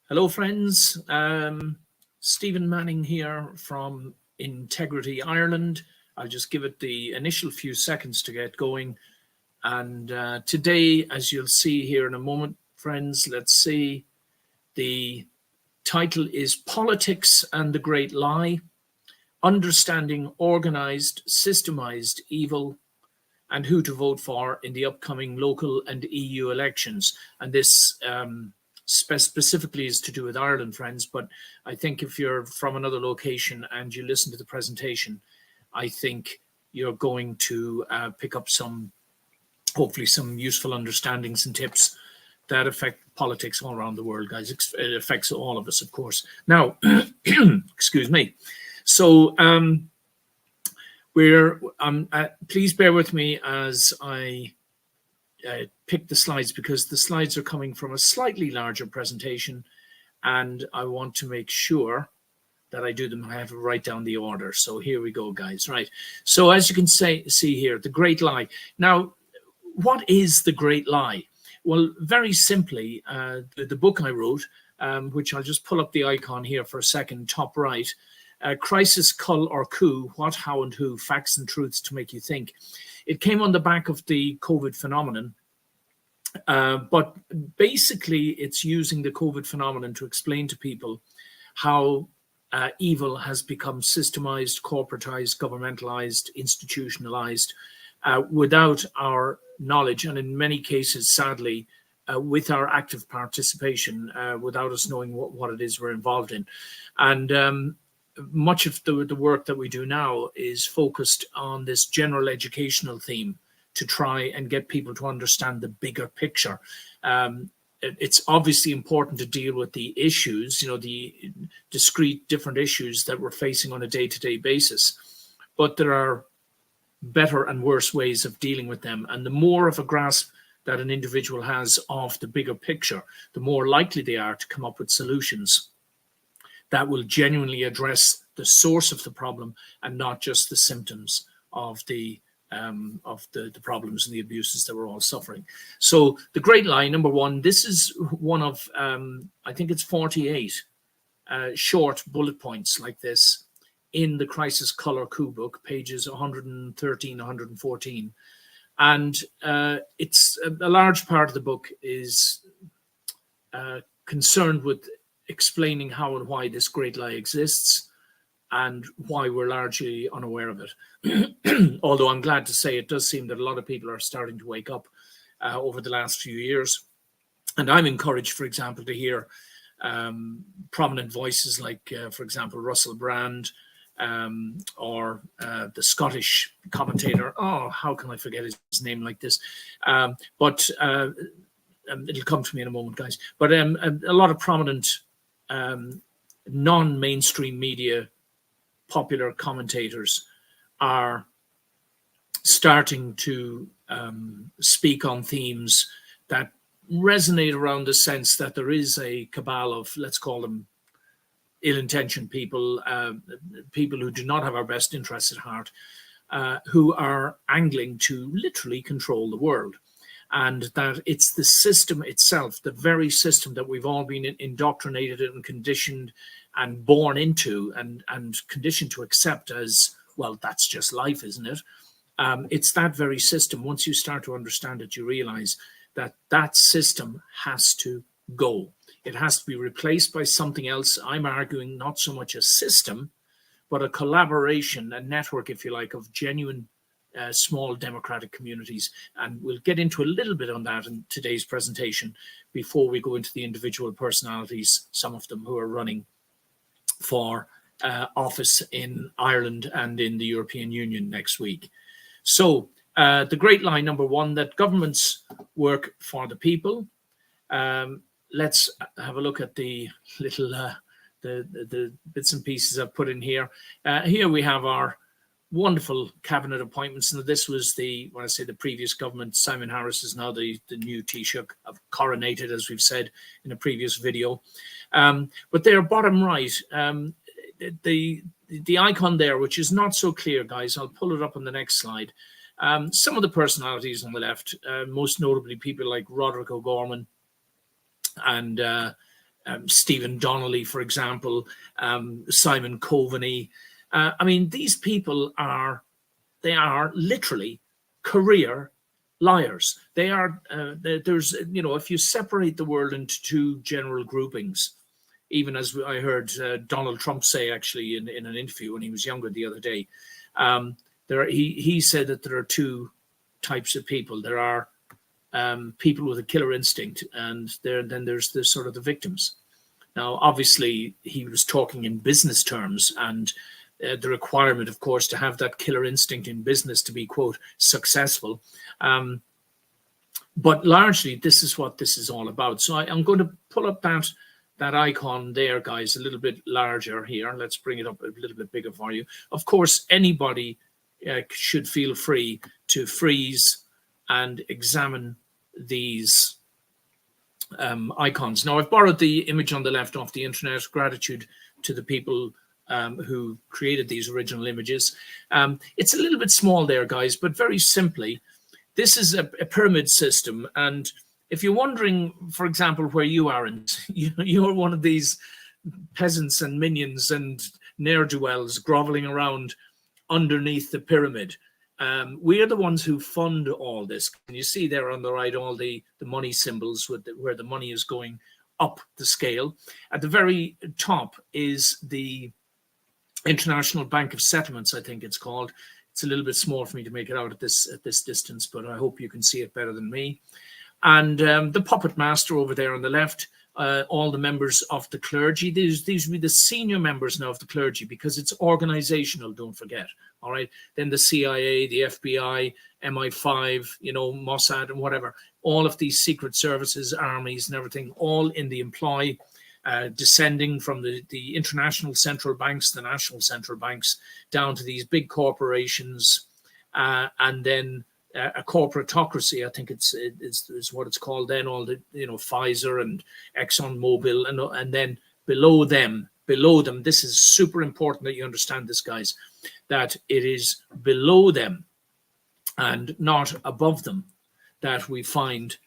Hello, friends. Stephen Manning here from Integrity Ireland. I'll just give it the initial few seconds to get going. And today, as you'll see here in a moment, friends, let's see. The title is Politics and the Great Lie, Understanding Organized, Systemized Evil, and Who to Vote for in the upcoming local and EU elections. And this specifically is to do with Ireland, friends, but I think if you're from another location and you listen to the presentation, I think you're going to pick up hopefully some useful understandings and tips that affect politics all around the world, guys. It affects all of us, of course. Now, excuse me. So please bear with me as I pick the slides, because the slides are coming from a slightly larger presentation, and I want to make sure that I do them. I have to write down the order. So here we go, guys. Right. So as you can see here, the Great Lie. Now, what is the Great Lie? Well, very simply, the book I wrote, which I'll just pull up the icon here for a second, top right, Crisis, Cull or Coup, What, How and Who, Facts and Truths to Make You Think. It came on the back of the COVID phenomenon, but basically it's using the COVID phenomenon to explain to people how evil has become systemized, corporatized, governmentalized, institutionalized, without our knowledge, and in many cases, sadly, with our active participation, without us knowing what it is we're involved in. And much of the work that we do now is focused on this general educational theme to try and get people to understand the bigger picture. It's obviously important to deal with the issues, the discrete different issues that we're facing on a day-to-day basis, but there are better and worse ways of dealing with them. And the more of a grasp that an individual has of the bigger picture, the more likely they are to come up with solutions that will genuinely address the source of the problem and not just the symptoms of the problems and the abuses that we're all suffering. So the Great Lie, number one, this is one of, I think it's 48 short bullet points like this in the Crisis, Cull or Coup book, pages 113, 114. And it's a large part of the book is concerned with explaining how and why this Great Lie exists and why we're largely unaware of it. Although I'm glad to say it does seem that a lot of people are starting to wake up over the last few years. And I'm encouraged, for example, to hear prominent voices like, for example, Russell Brand, or the Scottish commentator. Oh, how can I forget his name like this? But it'll come to me in a moment, guys. But a lot of prominent non-mainstream media popular commentators are starting to speak on themes that resonate around the sense that there is a cabal of, let's call them ill-intentioned people, people who do not have our best interests at heart, who are angling to literally control the world. And that it's the system itself, the very system that we've all been indoctrinated and conditioned and born into and conditioned to accept as, well, that's just life, isn't it? It's that very system. Once you start to understand it, you realize that that system has to go. It has to be replaced by something else. I'm arguing not so much a system, but a collaboration, a network, if you like, of genuine small democratic communities. And we'll get into a little bit on that in today's presentation before we go into the individual personalities, some of them who are running for office in Ireland and in the European Union next week. So the Great Lie, number one, that governments work for the people. Let's have a look at the little the bits and pieces I've put in here. Here we have our wonderful cabinet appointments. And this was when I say the previous government, Simon Harris is now the new Taoiseach, coronated, as we've said in a previous video. But they're bottom right. The icon there, which is not so clear, guys, I'll pull it up on the next slide. Some of the personalities on the left, most notably people like Roderick O'Gorman and Stephen Donnelly, for example, Simon Coveney. I mean, these people they are literally career liars. They are, there's, you know, if you separate the world into two general groupings, even as I heard Donald Trump say actually in an interview when he was younger the other day, he said that there are two types of people. There are people with a killer instinct, and then there's the sort of the victims. Now, obviously, he was talking in business terms, and the requirement, of course, to have that killer instinct in business to be, quote, successful. But largely, this is what this is all about. So I'm going to pull up that icon there, guys, a little bit larger here. Let's bring it up a little bit bigger for you. Of course, anybody should feel free to freeze and examine these icons. Now, I've borrowed the image on the left off the internet. Gratitude to the people who created these original images. It's a little bit small there, guys, but very simply, this is a pyramid system. And if you're wondering, for example, where you are, and you're one of these peasants and minions and ne'er-do-wells groveling around underneath the pyramid, we are the ones who fund all this. And you see there on the right all the money symbols with where the money is going up the scale. At the very top is the International Bank of Settlements, I think it's called. It's a little bit small for me to make it out at this distance, but I hope you can see it better than me. And the puppet master over there on the left, all the members of the clergy. These would be the senior members now of the clergy, because it's organizational, don't forget. All right. Then the CIA, the FBI, MI5, you know, Mossad and whatever, all of these secret services, armies and everything, all in the employ, descending from the international central banks, the national central banks, down to these big corporations, and then a corporatocracy, I think is what it's called then, all the, you know, Pfizer and ExxonMobil, and then below them, this is super important that you understand this, guys, that it is below them and not above them that we find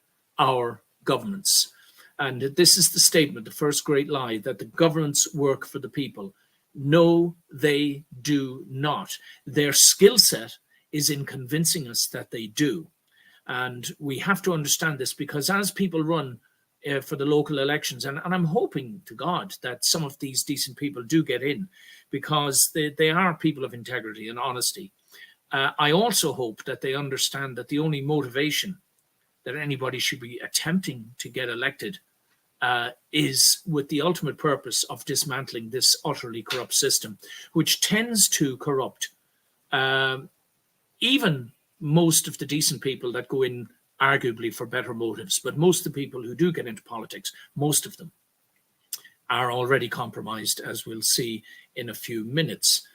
our governments. And this is the statement, the first great lie, that the governments work for the people. No, they do not. Their skill set is in convincing us that they do. And we have to understand this, because as people run for the local elections, and I'm hoping to God that some of these decent people do get in, because they are people of integrity and honesty. I also hope that they understand that the only motivation that anybody should be attempting to get elected is with the ultimate purpose of dismantling this utterly corrupt system, which tends to corrupt even most of the decent people that go in arguably for better motives. But most of the people who do get into politics, most of them are already compromised, as we'll see in a few minutes.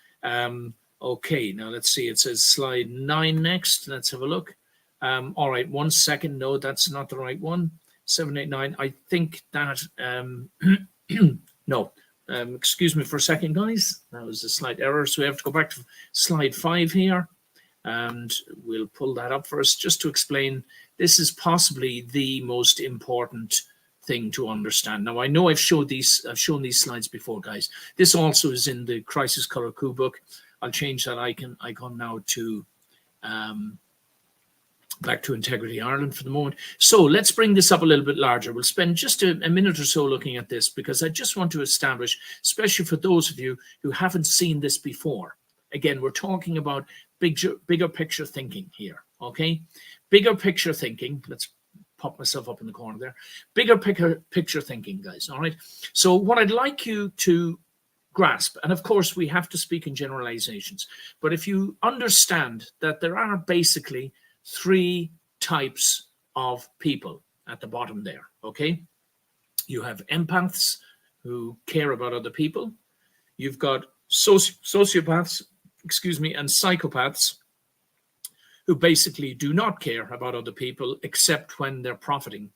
Okay, now let's see. It says slide 9 next. Let's have a look. All right, 1 second. No, that's not the right one. 789. I think that, no, excuse me for a second, guys. That was a slight error. So we have to go back to slide 5 here. And we'll pull that up for us just to explain. This is possibly the most important thing to understand. Now, I know I've shown these slides before, guys. This also is in the Crisis Color Coup book. I'll change that icon now to back to Integrity Ireland for the moment. So let's bring this up a little bit larger. We'll spend just a minute or so looking at this, because I just want to establish, especially for those of you who haven't seen this before. Again, we're talking about bigger picture thinking here, okay? Bigger picture thinking. Let's pop myself up in the corner there. Bigger picture thinking, guys, all right? So what I'd like you to grasp, and of course we have to speak in generalizations, but if you understand that there are basically 3 types of people at the bottom there, okay? You have empaths who care about other people. You've got sociopaths, and psychopaths who basically do not care about other people except when they're profiting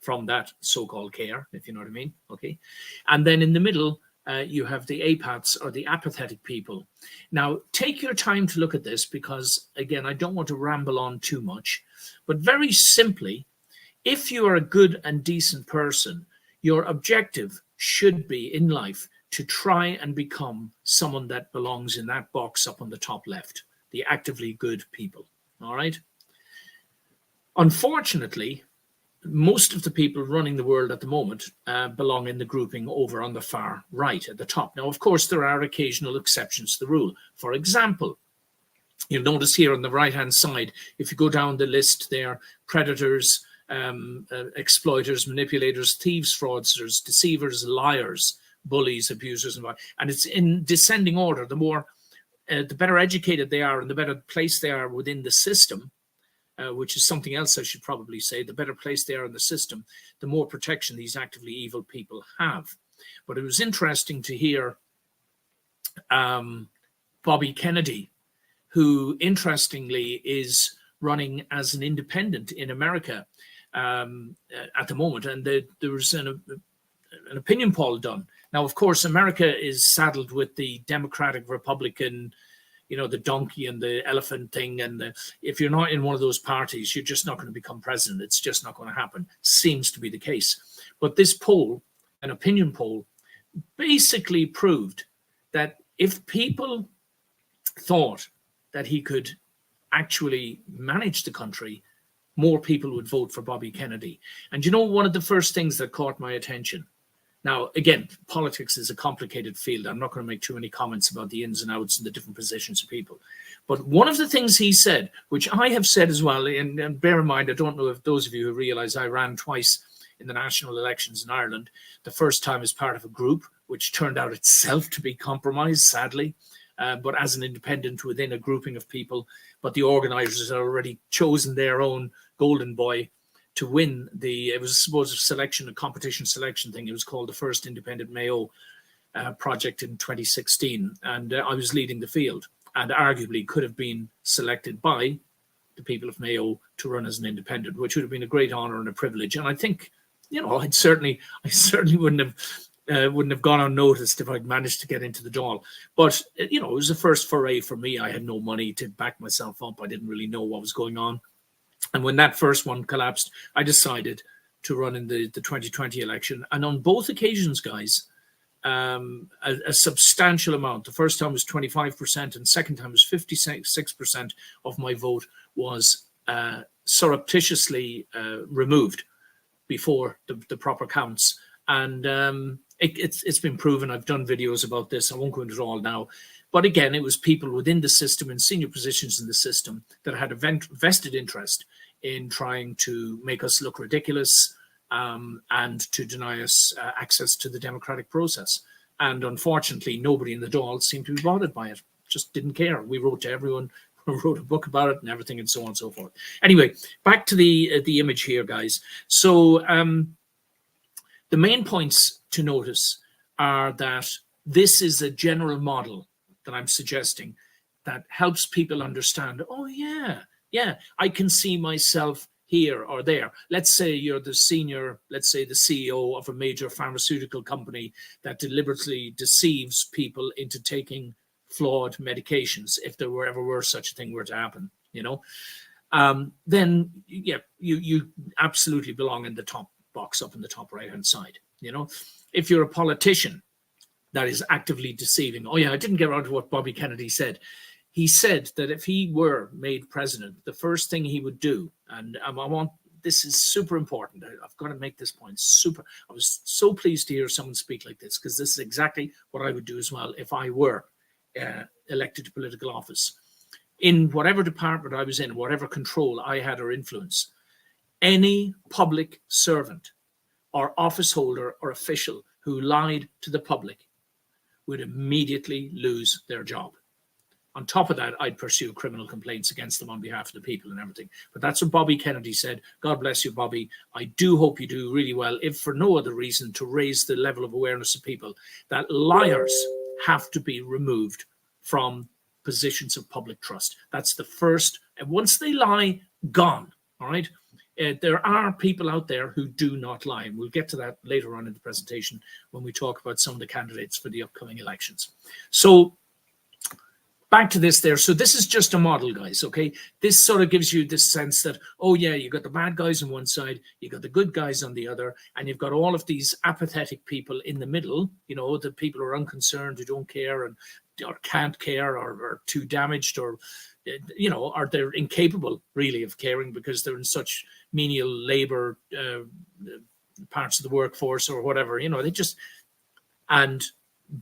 from that so-called care, if you know what I mean, okay? And then in the middle, you have the apaths, or the apathetic people. Now, take your time to look at this, because, again, I don't want to ramble on too much, but very simply, if you are a good and decent person, your objective should be in life to try and become someone that belongs in that box up on the top left, the actively good people. All right. Unfortunately, most of the people running the world at the moment belong in the grouping over on the far right at the top. Now, of course, there are occasional exceptions to the rule. For example, you'll notice here on the right-hand side, if you go down the list there, predators, exploiters, manipulators, thieves, fraudsters, deceivers, liars, bullies, abusers, and it's in descending order. The more, the better educated they are and the better placed they are within the system, which is something else I should probably say, the better placed they are in the system, the more protection these actively evil people have. But it was interesting to hear Bobby Kennedy, who interestingly is running as an independent in America at the moment. And there was an opinion poll done. Now, of course, America is saddled with the Democratic, Republican, you know, the donkey and the elephant thing. And if you're not in one of those parties, you're just not going to become president. It's just not going to happen. Seems to be the case. But this poll, an opinion poll, basically proved that if people thought that he could actually manage the country, more people would vote for Bobby Kennedy. And you know, one of the first things that caught my attention, now, again, politics is a complicated field. I'm not going to make too many comments about the ins and outs and the different positions of people. But one of the things he said, which I have said as well, and bear in mind, I don't know if those of you who realize I ran twice in the national elections in Ireland, the first time as part of a group, which turned out itself to be compromised, sadly, but as an independent within a grouping of people. But the organizers had already chosen their own golden boy to win it was, I suppose, a competition selection thing. It was called the First Independent Mayo project in 2016. And I was leading the field and arguably could have been selected by the people of Mayo to run as an independent, which would have been a great honor and a privilege. And I think, you know, I certainly wouldn't have gone unnoticed if I'd managed to get into the Dáil. But, you know, it was the first foray for me. I had no money to back myself up. I didn't really know what was going on. And when that first one collapsed, I decided to run in the 2020 election. And on both occasions, guys, a substantial amount. The first time was 25%, and second time was 56% of my vote was surreptitiously removed before the proper counts. And it's been proven. I've done videos about this. I won't go into it all now. But again, it was people within the system in senior positions in the system that had a vested interest in trying to make us look ridiculous and to deny us access to the democratic process. And unfortunately, nobody in the Dáil seemed to be bothered by it. Just didn't care. We wrote to everyone, wrote a book about it and everything and so on and so forth. Anyway, back to the image here, guys. So the main points to notice are that this is a general model that I'm suggesting that helps people understand, oh yeah, I can see myself here or there. Let's say you're the senior, let's say the CEO of a major pharmaceutical company that deliberately deceives people into taking flawed medications, if there ever were such a thing were to happen, you know, then yeah, you absolutely belong in the top box up in the top right-hand side, you know. If you're a politician that is actively deceiving. Oh yeah, I didn't get around to what Bobby Kennedy said. He said that if he were made president, the first thing he would do, and this is super important. I've got to make this point super. I was so pleased to hear someone speak like this, because this is exactly what I would do as well if I were elected to political office. In whatever department I was in, whatever control I had or influence, any public servant or office holder or official who lied to the public would immediately lose their job. On top of that, I'd pursue criminal complaints against them on behalf of the people and everything. But that's what Bobby Kennedy said. God bless you, Bobby. I do hope you do really well, if for no other reason, to raise the level of awareness of people that liars have to be removed from positions of public trust. That's the first. And once they lie, gone. All right. There are people out there who do not lie. And we'll get to that later on in the presentation when we talk about some of the candidates for the upcoming elections. So back to this there. So this is just a model, guys, okay? This sort of gives you this sense that, oh yeah, you got the bad guys on one side, you got the good guys on the other, and you've got all of these apathetic people in the middle, you know, the people who are unconcerned, who don't care and or can't care, or are too damaged, or, you know, or they're incapable really of caring because they're in such menial labor parts of the workforce or whatever, you know, they just, and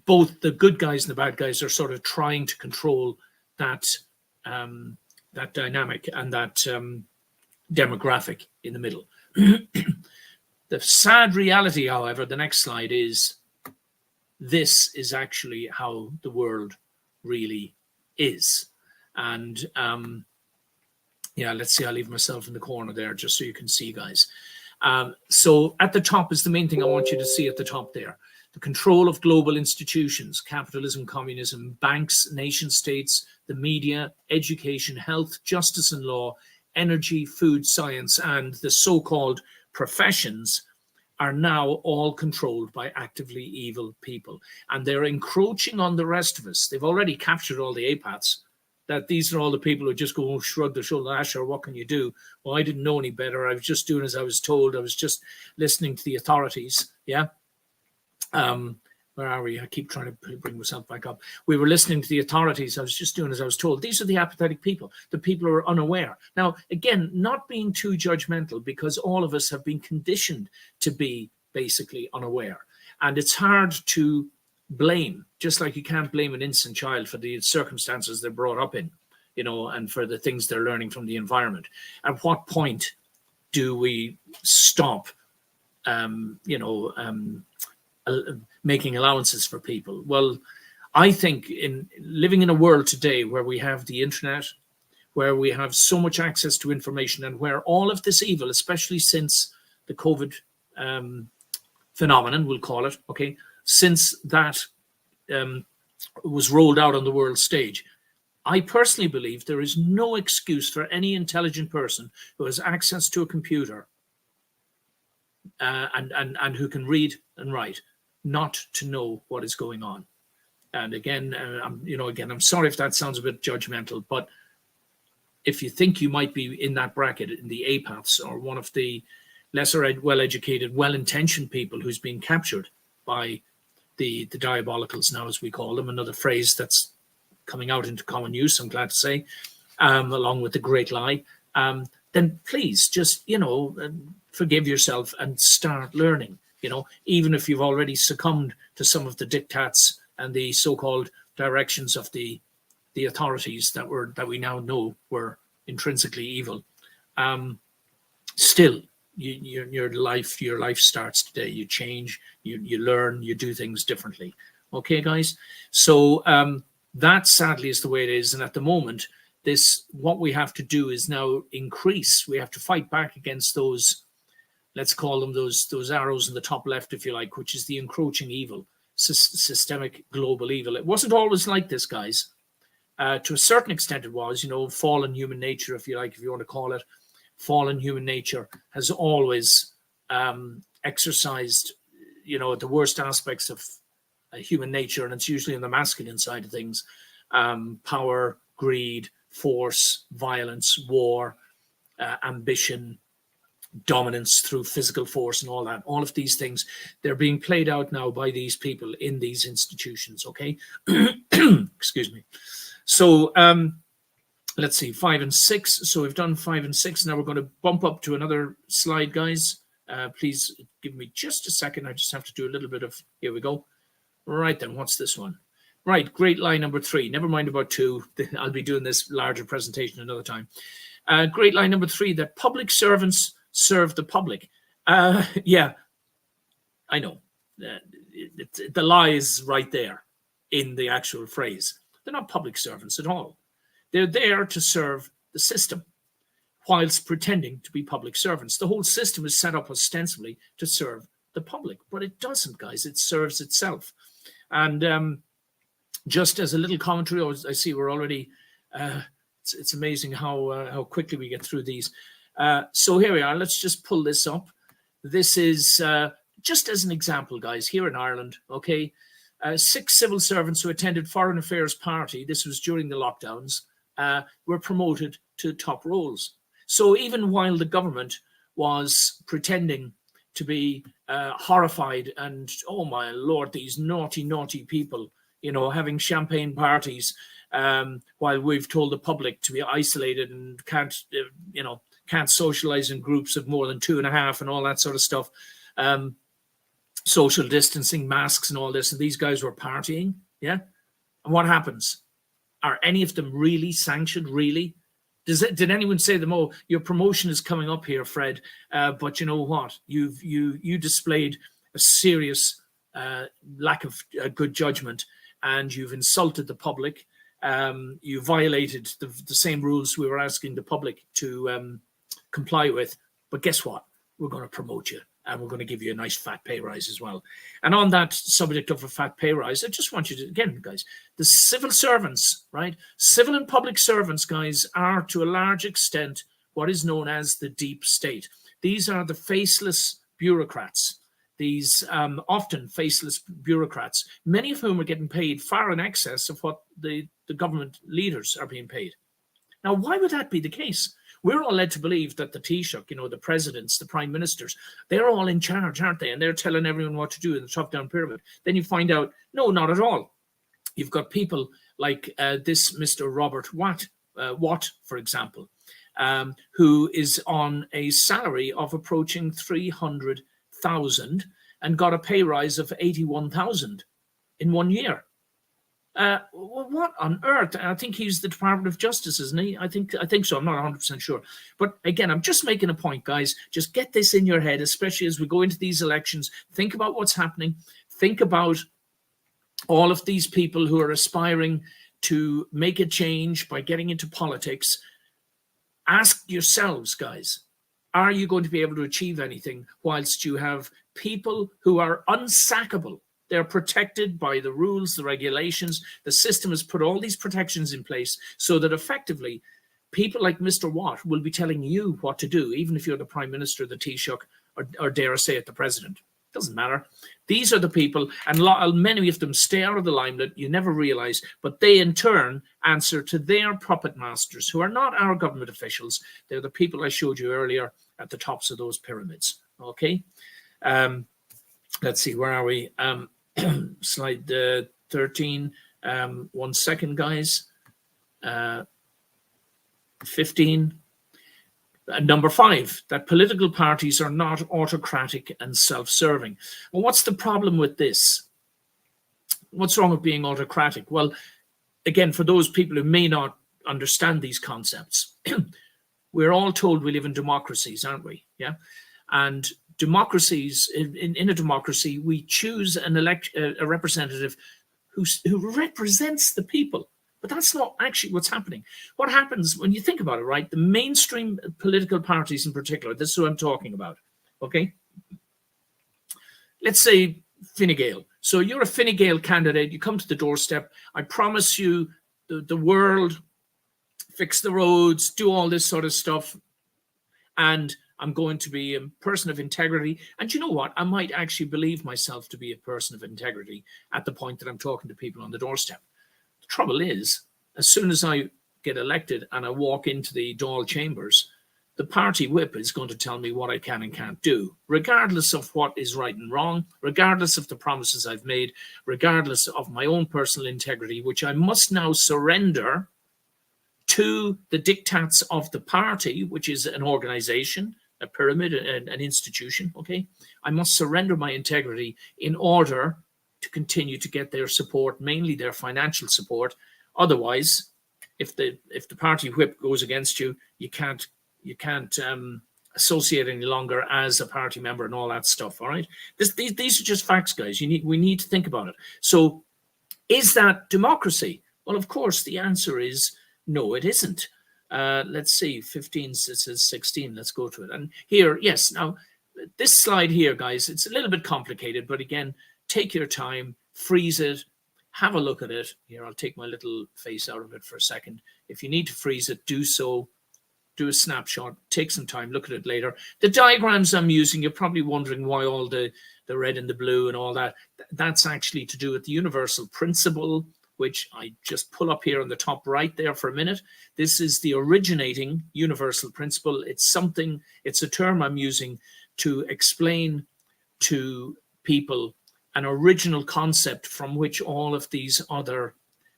both the good guys and the bad guys are sort of trying to control that that dynamic and that demographic in the middle. The sad reality, however, the next slide is, this is actually how the world really is. And yeah, let's see, I'll leave myself in the corner there just so you can see, guys. So at the top is the main thing I want you to see at the top there. The control of global institutions, capitalism, communism, banks, nation states, the media, education, health, justice and law, energy, food, science, and the so-called professions are now all controlled by actively evil people. And they're encroaching on the rest of us. They've already captured all the apaths. That these are all the people who just go, shrug their shoulder, sure, what can you do? Well, I didn't know any better. I was just doing as I was told. I was just listening to the authorities. Yeah. Where are we? I keep trying to bring myself back up. We were listening to the authorities. I was just doing as I was told. These are the apathetic people, the people who are unaware. Now, again, not being too judgmental, because all of us have been conditioned to be basically unaware. And it's hard to blame, just like you can't blame an innocent child for the circumstances they're brought up in, you know, and for the things they're learning from the environment. At what point do we stop, making allowances for people? Well, I think in living in a world today where we have the internet, where we have so much access to information, and where all of this evil, especially since the COVID phenomenon, we'll call it, okay, since that was rolled out on the world stage, I personally believe there is no excuse for any intelligent person who has access to a computer and who can read and write not to know what is going on. And again, I'm sorry if that sounds a bit judgmental, but if you think you might be in that bracket, in the apaths, or one of the lesser well-educated, well-intentioned people who's been captured by the diabolicals now, as we call them, another phrase that's coming out into common use, I'm glad to say, along with the great lie, then please just, forgive yourself and start learning, even if you've already succumbed to some of the diktats and the so-called directions of the authorities that we now know were intrinsically evil. Still, your life starts today. You change, you learn, you do things differently. Okay, guys? So that sadly is the way it is. And at the moment, what we have to do is now increase. We have to fight back against those, let's call them those arrows in the top left, if you like, which is the encroaching evil, systemic global evil. It wasn't always like this, guys. To a certain extent it was, fallen human nature, if you like, if you want to call it. Fallen human nature has always exercised, the worst aspects of human nature, and it's usually on the masculine side of things. Power, greed, force, violence, war, ambition, dominance through physical force and all that. All of these things, they're being played out now by these people in these institutions, okay? Excuse me. So let's see, 5 and 6. So we've done 5 and 6. Now we're going to bump up to another slide, guys. Please give me just a second. I just have to do a little bit of, here we go. Right then, what's this one? Right, great lie number 3. Never mind about 2. I'll be doing this larger presentation another time. Great lie number 3, that public servants serve the public. Yeah, I know. The lie is right there in the actual phrase. They're not public servants at all. They're there to serve the system whilst pretending to be public servants. The whole system is set up ostensibly to serve the public, but it doesn't, guys. It serves itself. And just as a little commentary, I see we're already, it's amazing how quickly we get through these. So here we are. Let's just pull this up. This is just as an example, guys, here in Ireland, okay? 6 civil servants who attended Foreign Affairs Party, this was during the lockdowns, were promoted to top roles. So even while the government was pretending to be horrified and, oh my Lord, these naughty, naughty people, having champagne parties, while we've told the public to be isolated and can't socialize in groups of more than 2.5 and all that sort of stuff. Social distancing, masks and all this. And these guys were partying. Yeah. And what happens? Are any of them really sanctioned? Really? Did anyone say to them, oh, your promotion is coming up here, Fred, but you know what? You displayed a serious lack of good judgment, and you've insulted the public. You violated the same rules we were asking the public to comply with. But guess what? We're going to promote you, and we're going to give you a nice fat pay rise as well. And on that subject of a fat pay rise, I just want you to, again, guys, the civil servants, right? Civil and public servants, guys, are to a large extent what is known as the deep state. These are the faceless bureaucrats. These often faceless bureaucrats, many of whom are getting paid far in excess of what the government leaders are being paid. Now, why would that be the case? We're all led to believe that the Taoiseach, the presidents, the prime ministers, they're all in charge, aren't they? And they're telling everyone what to do in the top-down pyramid. Then you find out, no, not at all. You've got people like this Mr. Robert Watt, for example, who is on a salary of approaching 300,000 and got a pay rise of 81,000 in 1 year. What on earth? I think he's the Department of Justice, isn't he? I think so. I'm not 100% sure. But again, I'm just making a point, guys. Just get this in your head, especially as we go into these elections. Think about what's happening. Think about all of these people who are aspiring to make a change by getting into politics. Ask yourselves, guys, are you going to be able to achieve anything whilst you have people who are unsackable? They're protected by the rules, the regulations. The system has put all these protections in place so that effectively people like Mr. Watt will be telling you what to do, even if you're the Prime Minister, the Taoiseach, or dare I say it, the President. Doesn't matter. These are the people, and many of them stay out of the limelight. You never realize, but they in turn answer to their puppet masters, who are not our government officials. They're the people I showed you earlier at the tops of those pyramids. Okay. Let's see, where are we? Slide 13. 1 second, guys. 15. Number 5, that political parties are not autocratic and self-serving. Well, what's the problem with this? What's wrong with being autocratic? Well, again, for those people who may not understand these concepts, we're all told we live in democracies, aren't we? Yeah. And democracies, in a democracy, we choose a representative who represents the people. But that's not actually what's happening. What happens when you think about it, right? The mainstream political parties in particular, this is what I'm talking about, okay? Let's say Fine Gael. So you're a Fine Gael candidate, you come to the doorstep, I promise you the world, fix the roads, do all this sort of stuff, and I'm going to be a person of integrity. And you know what? I might actually believe myself to be a person of integrity at the point that I'm talking to people on the doorstep. The trouble is, as soon as I get elected and I walk into the Dáil chambers, the party whip is going to tell me what I can and can't do, regardless of what is right and wrong, regardless of the promises I've made, regardless of my own personal integrity, which I must now surrender to the diktats of the party, which is an organization, a pyramid, an institution, okay? I must surrender my integrity in order to continue to get their support, mainly their financial support. Otherwise, if the party whip goes against you, you can't associate any longer as a party member and all that stuff. All right, these are just facts, guys. We need to think about it. So, is that democracy? Well, of course, the answer is no, it isn't. Let's see, 15, it says 16. Let's go to it. And here, yes. Now, this slide here, guys, it's a little bit complicated, but again, take your time, freeze it, have a look at it. Here, I'll take my little face out of it for a second. If you need to freeze it, do so. Do a snapshot, take some time, look at it later. The diagrams I'm using, you're probably wondering why all the the red and the blue and all that. That's actually to do with the universal principle, which I just pull up here on the top right there for a minute. This is the originating universal principle. It's a term I'm using to explain to people an original concept from which all of these other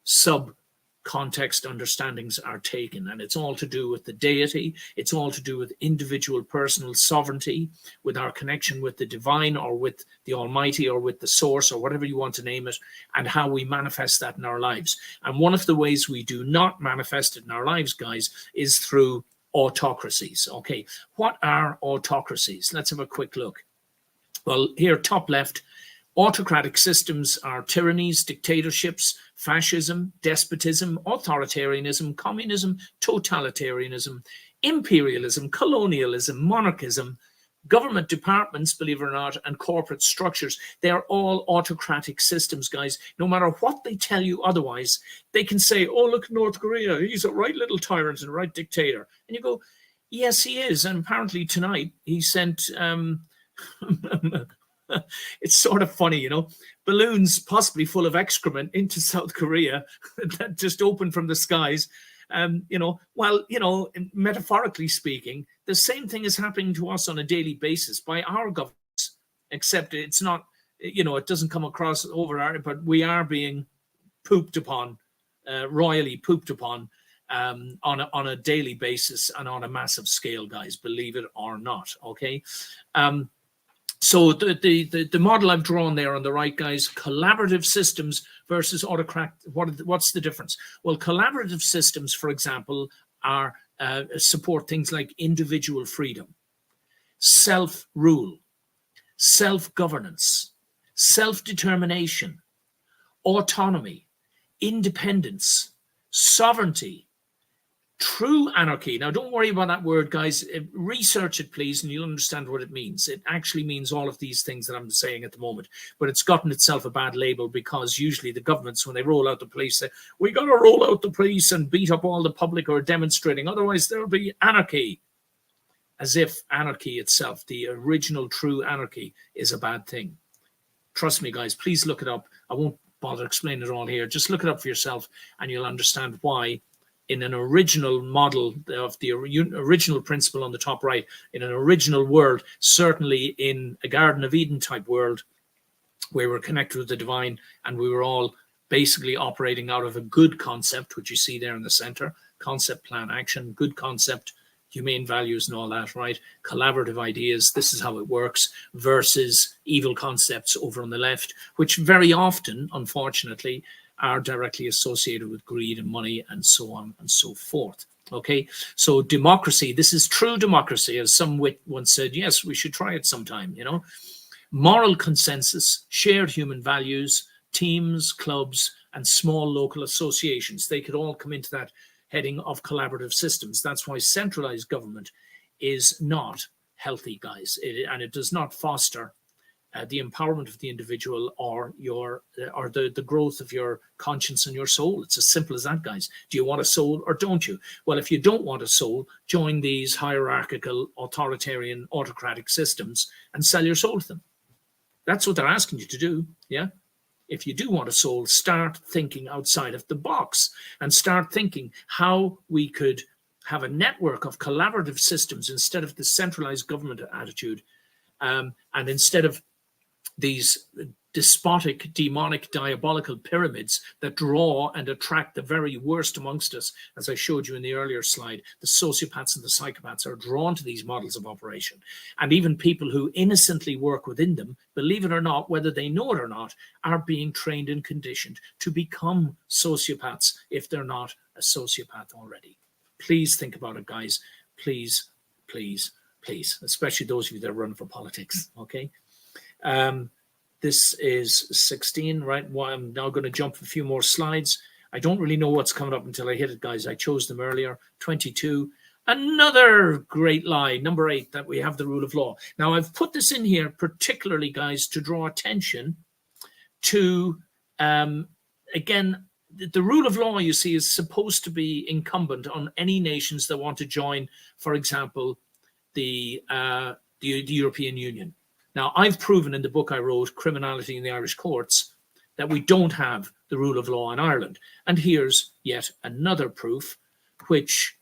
sub-context understandings are taken. And it's all to do with the deity. It's all to do with individual personal sovereignty, with our connection with the divine or with the almighty or with the source or whatever you want to name it, and how we manifest that in our lives. And one of the ways we do not manifest it in our lives, guys, is through autocracies. Okay, what are autocracies? Let's have a quick look. Well, here, top left, autocratic systems are tyrannies, dictatorships, fascism, despotism, authoritarianism, communism, totalitarianism, imperialism, colonialism, monarchism, government departments, believe it or not, and corporate structures. They're all autocratic systems, guys. No matter what they tell you otherwise, they can say, oh, look at North Korea. He's a right little tyrant and a right dictator. And you go, yes, he is. And apparently tonight he sent... it's sort of funny, you know, balloons possibly full of excrement into South Korea that just opened from the skies. You know, well, you know, metaphorically speaking, the same thing is happening to us on a daily basis by our governments, except it's not, you know, it doesn't come across over our, but we are being pooped upon, royally pooped upon on a daily basis and on a massive scale, guys, believe it or not. Okay. So the model I've drawn there on the right, guys, collaborative systems versus autocratic. What's the difference? Well, collaborative systems, for example, are support things like individual freedom, self-rule, self-governance, self-determination, autonomy, independence, sovereignty, true anarchy. Now, don't worry about that word, guys. Research it, please, and you'll understand what it means. It actually means all of these things that I'm saying at the moment, but it's gotten itself a bad label because usually the governments, when they roll out the police, say, we got to roll out the police and beat up all the public who are demonstrating. Otherwise, there'll be anarchy. As if anarchy itself, the original true anarchy, is a bad thing. Trust me, guys, please look it up. I won't bother explaining it all here. Just look it up for yourself and you'll understand why. In an original model of the original principle on the top right, in an original world, certainly in a Garden of Eden type world, where we're connected with the divine and we were all basically operating out of a good concept, which you see there in the center, concept, plan, action, good concept, humane values and all that, right? Collaborative ideas, this is how it works, versus evil concepts over on the left, which very often, unfortunately, are directly associated with greed and money and so on and so forth. Okay, so democracy, this is true democracy, as some wit once said, yes, we should try it sometime, you know. Moral consensus, shared human values, teams, clubs, and small local associations, they could all come into that heading of collaborative systems. That's why centralized government is not healthy, guys, and it does not foster the empowerment of the individual or the growth of your conscience and your soul. It's as simple as that, guys. Do you want a soul or don't you? Well, if you don't want a soul, join these hierarchical, authoritarian, autocratic systems and sell your soul to them. That's what they're asking you to do, yeah? If you do want a soul, start thinking outside of the box and start thinking how we could have a network of collaborative systems instead of the centralized government attitude, and instead of these despotic, demonic, diabolical pyramids that draw and attract the very worst amongst us. As I showed you in the earlier slide, the sociopaths and the psychopaths are drawn to these models of operation. And even people who innocently work within them, believe it or not, whether they know it or not, are being trained and conditioned to become sociopaths if they're not a sociopath already. Please think about it, guys. Please, please, please, especially those of you that run for politics, okay? This is 16, right? Well, I'm now going to jump a few more slides. I don't really know what's coming up until I hit it, guys. I chose them earlier. 22. Another great lie, number 8, that we have the rule of law. Now, I've put this in here particularly, guys, to draw attention to, again, the rule of law, you see, is supposed to be incumbent on any nations that want to join, for example, the European Union. Now, I've proven in the book I wrote, Criminality in the Irish Courts, that we don't have the rule of law in Ireland. And here's yet another proof, which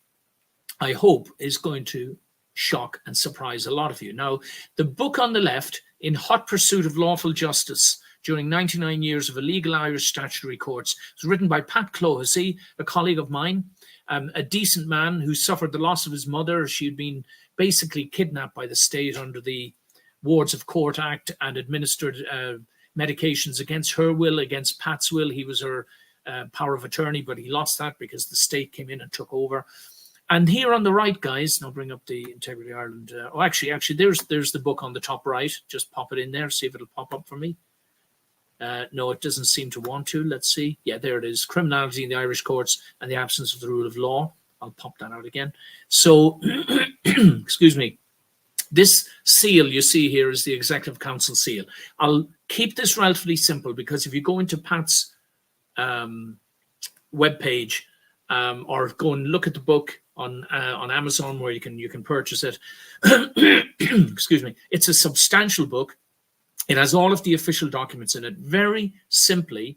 I hope is going to shock and surprise a lot of you. Now, the book on the left, In Hot Pursuit of Lawful Justice During 99 Years of Illegal Irish Statutory Courts, was written by Pat Clohessy, a colleague of mine, a decent man who suffered the loss of his mother. She had been basically kidnapped by the state under the Wards of Court Act and administered medications against her will, against Pat's will. He was her power of attorney, but he lost that because the state came in and took over. And here on the right, guys, and I'll bring up the Integrity Ireland. Actually, there's the book on the top right. Just pop it in there, see if it'll pop up for me. No, it doesn't seem to want to. Let's see. Yeah, there it is. Criminality in the Irish Courts and the Absence of the Rule of Law. I'll pop that out again. So, excuse me. This seal you see here is the Executive Council seal. I'll keep this relatively simple because if you go into Pat's webpage or go and look at the book on Amazon where you can purchase it, excuse me, it's a substantial book. It has all of the official documents in it. Very simply,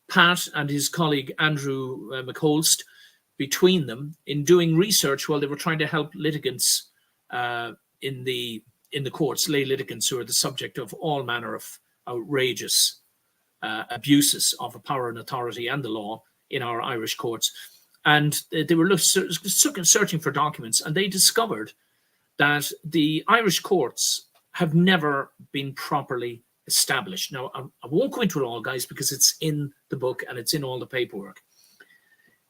Pat and his colleague Andrew McHolst, between them, in doing research while they were trying to help litigants in the courts, lay litigants who are the subject of all manner of outrageous abuses of a power and authority and the law in our Irish courts. And they were searching for documents, and they discovered that the Irish courts have never been properly established. Now, I won't go into it all, guys, because it's in the book and it's in all the paperwork.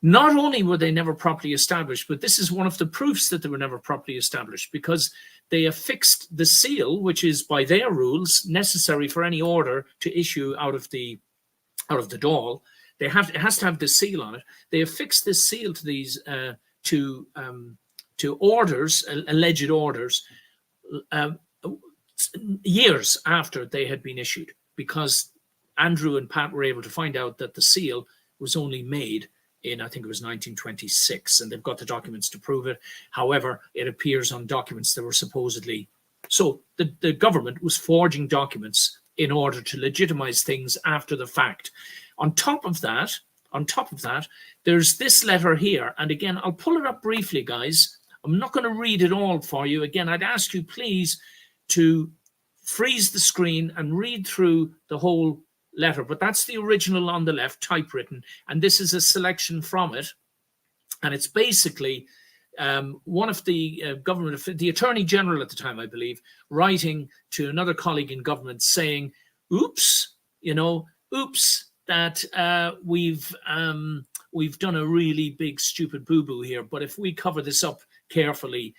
Not only were they never properly established, but this is one of the proofs that they were never properly established, because they affixed the seal, which is by their rules necessary for any order to issue out of the Dáil. It has to have this seal on it. They affixed this seal to these to orders, alleged orders, years after they had been issued, because Andrew and Pat were able to find out that the seal was only made in, I think it was 1926, and they've got the documents to prove it. However, it appears on documents that were supposedly, so the government was forging documents in order to legitimize things after the fact. On top of that, there's this letter here. And again, I'll pull it up briefly, guys. I'm not going to read it all for you. Again, I'd ask you please to freeze the screen and read through the whole letter. But that's the original on the left, typewritten. And this is a selection from it. And it's basically one of the the Attorney General at the time, I believe, writing to another colleague in government saying, oops, oops, that we've done a really big stupid boo-boo here, but if we cover this up carefully,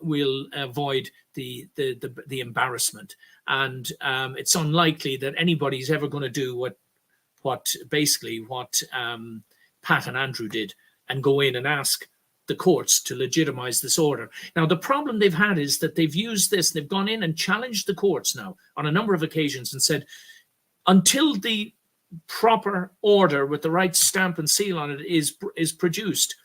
we'll avoid the embarrassment. And it's unlikely that anybody's ever going to do what Pat and Andrew did and go in and ask the courts to legitimize this order. Now, the problem they've had is that they've used this, they've gone in and challenged the courts now on a number of occasions and said, until the proper order with the right stamp and seal on it is produced,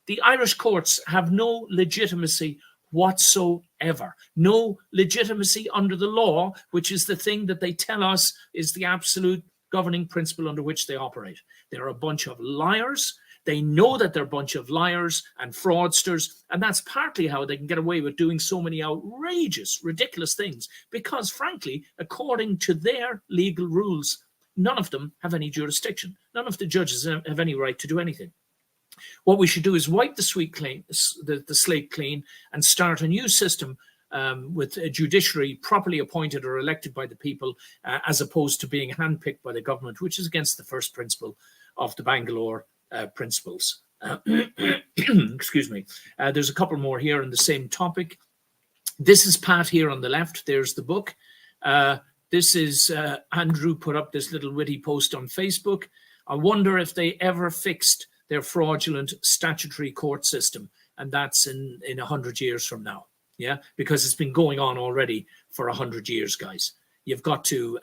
the Irish courts have no legitimacy whatsoever. No legitimacy under the law, which is the thing that they tell us is the absolute governing principle under which they operate. They're a bunch of liars. They know that they're a bunch of liars and fraudsters, and that's partly how they can get away with doing so many outrageous, ridiculous things, because frankly, according to their legal rules, none of them have any jurisdiction. None of the judges have any right to do anything. What we should do is wipe the slate clean and start a new system with a judiciary properly appointed or elected by the people, as opposed to being handpicked by the government, which is against the first principle of the Bangalore principles. Excuse me. There's a couple more here on the same topic. This is Pat here on the left. There's the book. This is Andrew put up this little witty post on Facebook. I wonder if they ever fixed their fraudulent statutory court system, and that's in 100 years from now. Yeah, because it's been going on already for 100 years, guys. You've got to,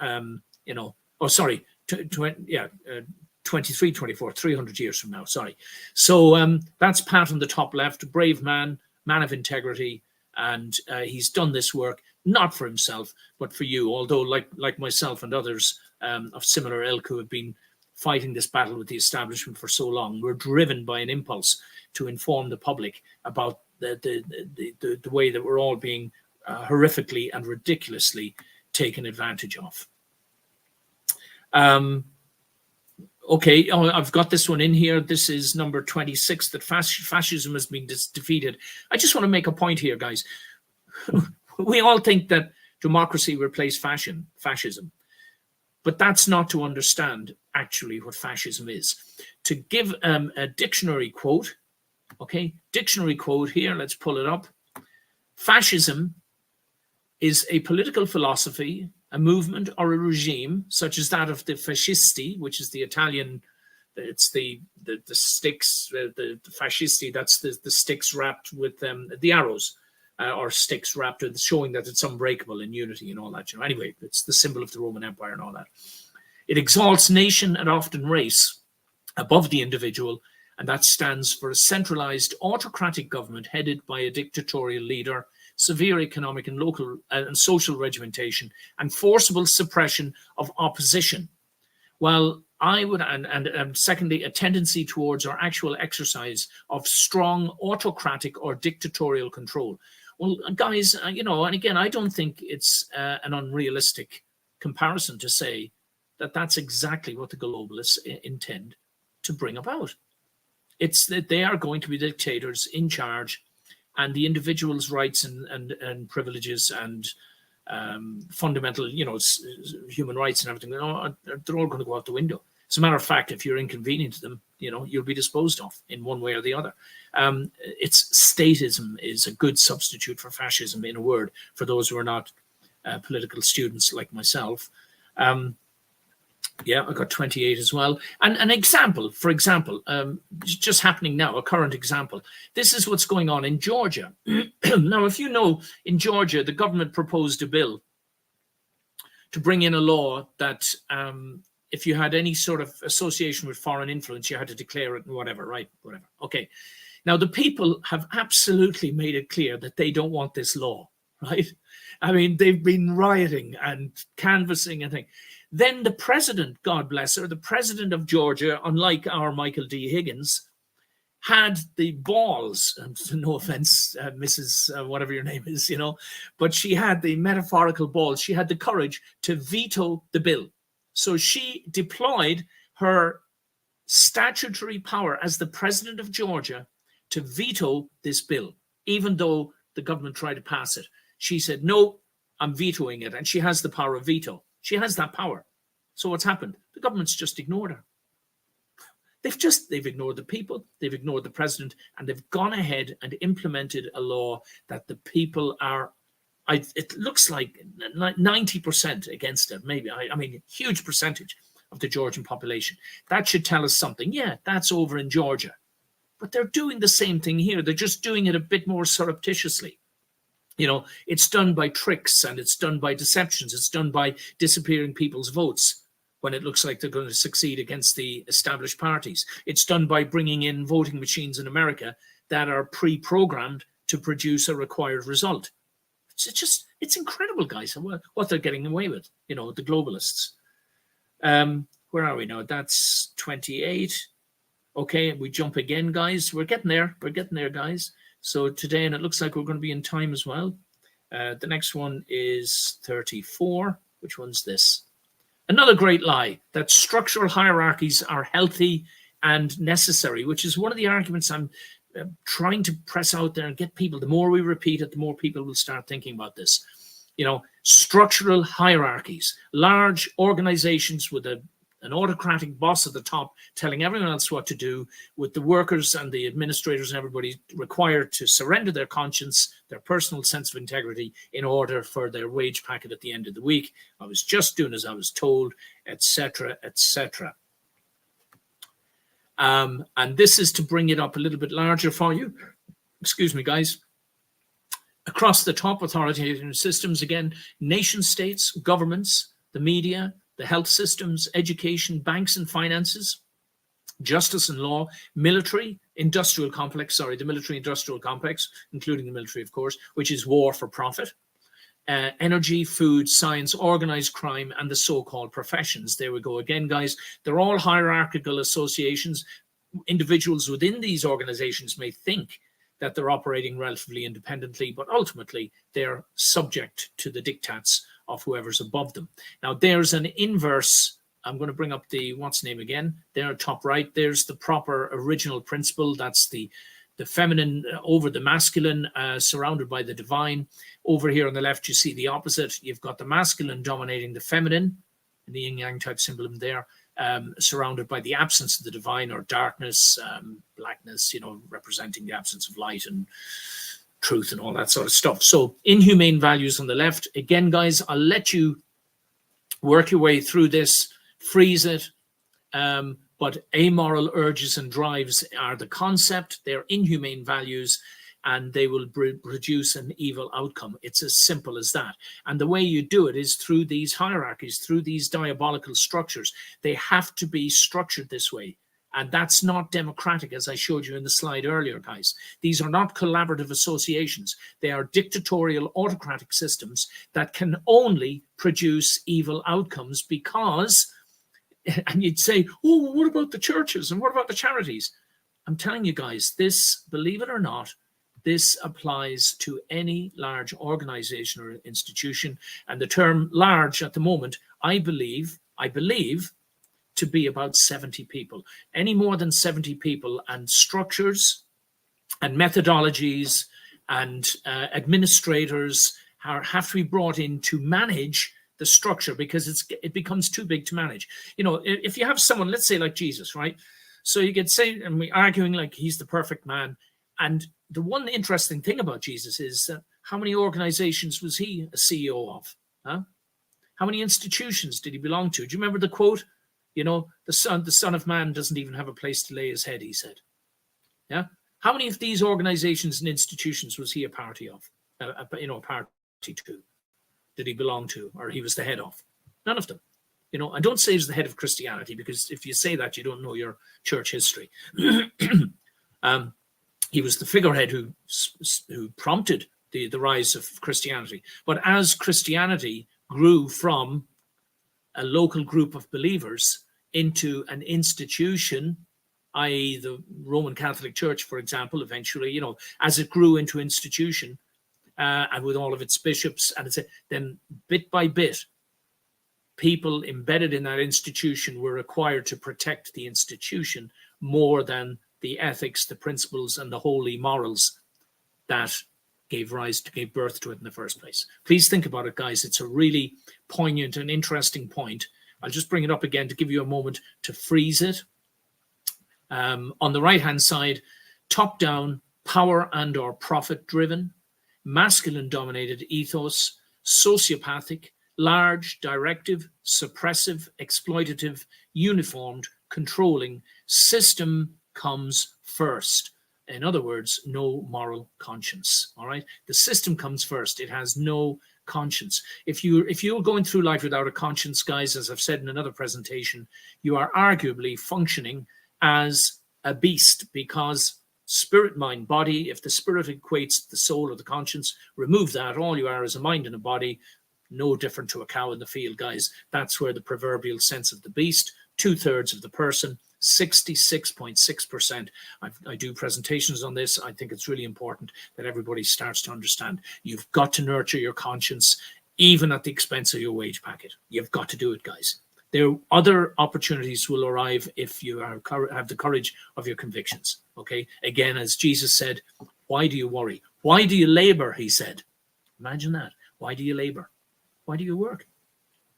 23, 24, 300 years from now, sorry. So that's Pat on the top left, brave man of integrity, and he's done this work. not for himself, but for you. Although, like myself and others of similar ilk who have been fighting this battle with the establishment for so long, we're driven by an impulse to inform the public about the way that we're all being horrifically and ridiculously taken advantage of. Okay, I've got this one in here. This is number 26, that fascism has been defeated. I just want to make a point here, guys. We all think that democracy replaced fascism, but that's not to understand actually what fascism is. To give a dictionary quote, okay, dictionary quote here, let's pull it up. Fascism is a political philosophy, a movement or a regime such as that of the fascisti, which is the Italian, it's the sticks, the fascisti, that's the sticks wrapped with the arrows, or sticks wrapped with, showing that it's unbreakable in unity and all that. You know, anyway, it's the symbol of the Roman Empire and all that. It exalts nation and often race above the individual, and that stands for a centralized autocratic government headed by a dictatorial leader, severe economic and local and social regimentation, and forcible suppression of opposition. While I would, and secondly, a tendency towards or actual exercise of strong autocratic or dictatorial control. Well, guys, you know, and again, I don't think it's an unrealistic comparison to say that that's exactly what the globalists intend to bring about. It's that they are going to be dictators in charge, and the individual's rights and privileges and fundamental, you know, human rights and everything, they're all going to go out the window. As a matter of fact, if you're inconvenient to them, you know, you'll be disposed of in one way or the other. It's statism is a good substitute for fascism, in a word, for those who are not political students like myself. Yeah, I got 28 as well. And an example, for example, just happening now, a current example. This is what's going on in Georgia. Now, if you know, in Georgia, the government proposed a bill to bring in a law that if you had any sort of association with foreign influence, you had to declare it and whatever, right? Whatever. Okay. Now, the people have absolutely made it clear that they don't want this law, right? I mean, they've been rioting and canvassing and things. Then the president, God bless her, the president of Georgia, unlike our Michael D. Higgins, had the balls, and no offense, Mrs. Whatever your name is, you know, but she had the metaphorical balls. She had the courage to veto the bill. So she deployed her statutory power as the president of Georgia to veto this bill, even though the government tried to pass it. She said, no, I'm vetoing it. And she has the power of veto. She has that power. So what's happened? The government's just ignored her. They've ignored the people, they've ignored the president, and they've gone ahead and implemented a law that the people are, it looks like 90% against it, maybe. I mean, huge percentage of the Georgian population. That should tell us something. Yeah, that's over in Georgia. But they're doing the same thing here. They're just doing it a bit more surreptitiously. You know, it's done by tricks and it's done by deceptions. It's done by disappearing people's votes when it looks like they're going to succeed against the established parties. It's done by bringing in voting machines in America that are pre-programmed to produce a required result. It's incredible, guys, what they're getting away with, you know, the globalists. Where are we now? That's 28. Okay, we jump again, guys. We're getting there. We're getting there, guys. So today, and it looks like we're going to be in time as well. The next one is 34. Which one's this? Another great lie, that structural hierarchies are healthy and necessary, which is one of the arguments I'm trying to press out there and get people. The more we repeat it, the more people will start thinking about this. You know, structural hierarchies, large organizations with an autocratic boss at the top telling everyone else what to do, with the workers and the administrators and everybody required to surrender their conscience, their personal sense of integrity in order for their wage packet at the end of the week. I was just doing as I was told, etc., etc. And this is to bring it up a little bit larger for you. Excuse me, guys. Across the top, authoritarian systems, again, nation states, governments, the media, the health systems, education, banks and finances, justice and law, military, industrial complex, the military industrial complex, including the military, of course, which is war for profit. energy, food, science, organized crime, and the so-called professions. There we go again, guys. They're all hierarchical associations. Individuals within these organizations may think that they're operating relatively independently, but ultimately they're subject to the diktats of whoever's above them. Now, there's an inverse. I'm going to bring up the, what's name again? There, top right, there's the proper original principle. That's the feminine over the masculine, surrounded by the divine. Over here on the left, you see the opposite. You've got the masculine dominating the feminine, and the yin-yang type symbolism there, surrounded by the absence of the divine, or darkness, blackness, you know, representing the absence of light and truth and all that sort of stuff. So inhumane values on the left. Again, guys, I'll let you work your way through this, freeze it. But amoral urges and drives are the concept. They're inhumane values, and they will produce an evil outcome. It's as simple as that. And the way you do it is through these hierarchies, through these diabolical structures. They have to be structured this way. And that's not democratic, as I showed you in the slide earlier, guys. These are not collaborative associations. They are dictatorial, autocratic systems that can only produce evil outcomes because... And you'd say, oh, what about the churches and what about the charities? I'm telling you guys, this, believe it or not, this applies to any large organization or institution. And the term large at the moment, I believe to be about 70 people. Any more than 70 people, and structures and methodologies and administrators have to be brought in to manage the structure, because it becomes too big to manage. You know, if you have someone, let's say like Jesus, right? So you could say, and we're arguing like he's the perfect man. And the one interesting thing about Jesus is how many organizations was he a CEO of? Huh? How many institutions did he belong to? Do you remember the quote? You know, the son of man doesn't even have a place to lay his head, he said. Yeah. How many of these organizations and institutions was he a party of? A party to? Did he belong to, or he was the head of? None of them. You know, and don't say he's the head of Christianity, because if you say that, you don't know your church history. He was the figurehead who prompted the rise of Christianity. But as Christianity grew from a local group of believers into an institution, i.e. the Roman Catholic Church, for example, eventually, you know, as it grew into institution, and with all of its bishops, and then bit by bit, people embedded in that institution were required to protect the institution more than the ethics, the principles, and the holy morals that gave birth to it in the first place. Please think about it, guys. It's a really poignant and interesting point. I'll just bring it up again to give you a moment to freeze it. On the right-hand side, top-down, power and or profit-driven, masculine-dominated ethos, sociopathic, large, directive, suppressive, exploitative, uniformed, controlling, system comes first. In other words, no moral conscience. All right, the system comes first. It has no conscience. If you're going through life without a conscience, guys, as I've said in another presentation, you are arguably functioning as a beast, because spirit, mind, body, if the spirit equates the soul or the conscience, remove that, all you are is a mind and a body, no different to a cow in the field, guys. That's where the proverbial sense of the beast, 2/3 of the person, 66.6%. I do presentations on this. I think it's really important that everybody starts to understand. You've got to nurture your conscience, even at the expense of your wage packet. You've got to do it, guys. There other opportunities will arrive if you have the courage of your convictions. Okay. Again, as Jesus said, why do you worry? Why do you labor? He said. Imagine that. Why do you labor? Why do you work?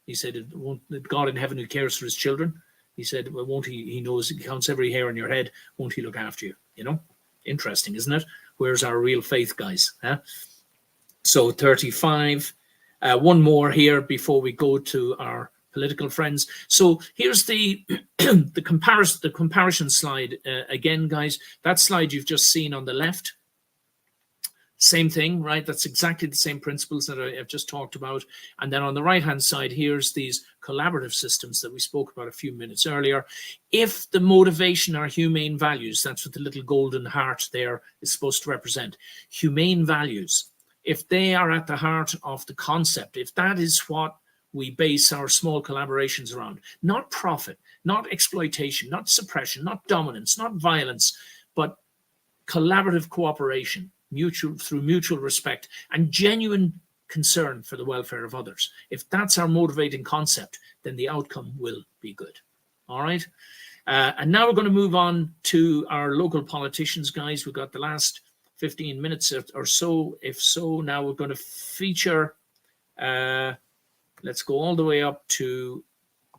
He said, won't God in heaven who cares for his children? He said, well, won't he? He knows, he counts every hair on your head. Won't he look after you? You know, interesting, isn't it? Where's our real faith, guys? Huh? So 35. One more here before we go to our political friends. So here's the the comparison slide again, guys. That slide you've just seen on the left. Same thing, right? That's exactly the same principles that I've just talked about. And then on the right-hand side, here's these collaborative systems that we spoke about a few minutes earlier. If the motivation are humane values, that's what the little golden heart there is supposed to represent. Humane values. if they are at the heart of the concept, if that is what we base our small collaborations around, not profit, not exploitation, not suppression, not dominance, not violence, but collaborative cooperation, through mutual respect and genuine concern for the welfare of others. If that's our motivating concept, then the outcome will be good. All right. And now we're going to move on to our local politicians, guys. We've got the last 15 minutes or so. If so, now we're going to feature, let's go all the way up to,